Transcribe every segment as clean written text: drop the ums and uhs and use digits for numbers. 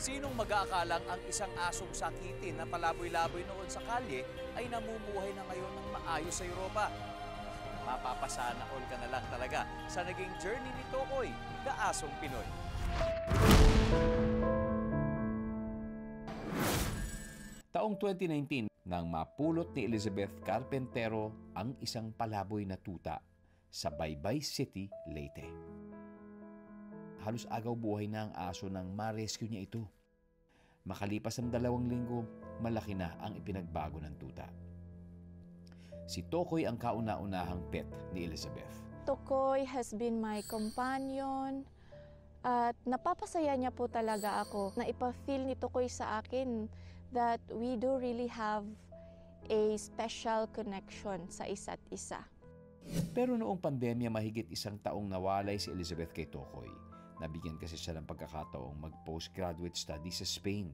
Sinong mag-aakalang ang isang asong sakitin na palaboy-laboy noon sa kalye ay namumuhay na ngayon ng maayos sa Europa? Mapapasana all ka na lang talaga sa naging journey ni Tokoy, the Asong Pinoy. Taong 2019, nang mapulot ni Elizabeth Carpentero ang isang palaboy na tuta sa Baybay City, Leyte. Halos agaw buhay na ang aso nang ma-rescue niya ito. Makalipas ang 2 linggo, malaki na ang ipinagbago ng tuta. Si Tokoy ang kauna-unahang pet ni Elizabeth. Tokoy has been my companion at napapasaya niya po talaga ako na ipa-feel ni Tokoy sa akin that we do really have a special connection sa isa't isa. Pero noong pandemya mahigit 1 taong nawalay si Elizabeth kay Tokoy. Nabigyan kasi siya ng pagkakataong mag-postgraduate study sa Spain.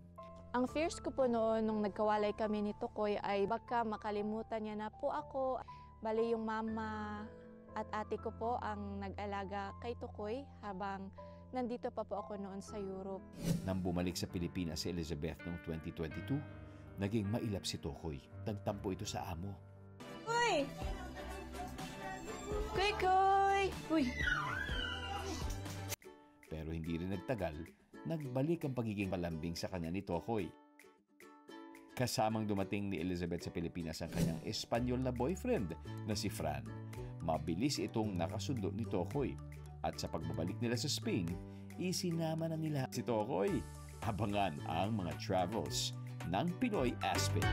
Ang fears ko po noon nung nagkawalay kami ni Tokoy ay baka makalimutan niya na po ako. Bali yung mama at ate ko po ang nag-alaga kay Tokoy habang nandito pa po ako noon sa Europe. Nang bumalik sa Pilipinas si Elizabeth noong 2022, naging mailap si Tokoy. Nagtampo ito sa amo. Uy! Koy! Uy! Pero hindi rin nagtagal, nagbalik ang pagiging palambing sa kanya ni Tokoy. Kasamang dumating ni Elizabeth sa Pilipinas ang kanyang Espanyol na boyfriend na si Fran. Mabilis itong nakasundo ni Tokoy. At sa pagbabalik nila sa Spain, isinama na nila si Tokoy. Abangan ang mga travels ng Pinoy Aspen.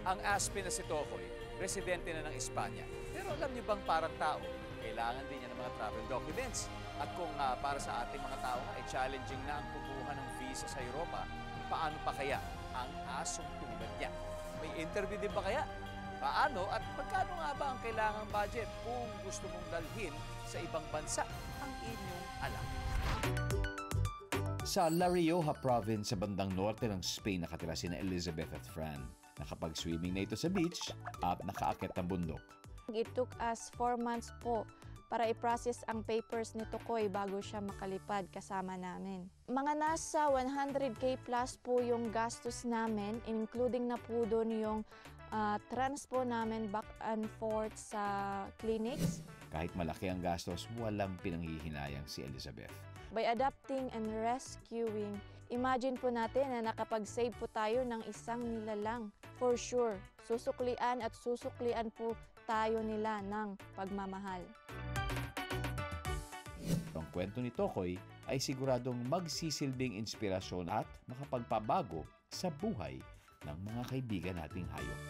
Ang Aspen na si Tokoy, residente na ng Espanya. Pero alam niyo bang parang tao, kailangan din niya ng mga travel documents. At kung para sa ating mga tao ay challenging na ang kumuha ng visa sa Europa, paano pa kaya ang asong tulad niya? May interview din ba kaya? Paano at magkano nga ba ang kailangang budget kung gusto mong dalhin sa ibang bansa ang inyong alam? Sa La Rioja province sa bandang norte ng Spain nakatira sina Elizabeth at Fran. Nakapag-swimming na ito sa beach at nakaakyat ng bundok. It took us 4 months po para i-process ang papers ni Tokoy bago siya makalipad kasama namin. Mga nasa 100K plus po yung gastos namin, including na po doon yung transpo namin back and forth sa clinics. Kahit malaki ang gastos, walang pinanghihinayang si Elizabeth. By adopting and rescuing, imagine po natin na nakapag-save po tayo ng isang nilalang. For sure, susuklian at susuklian po tayo nila ng pagmamahal. Ang kwento ni Tokoy ay siguradong magsisilbing inspirasyon at makapagpabago sa buhay ng mga kaibigan nating hayop.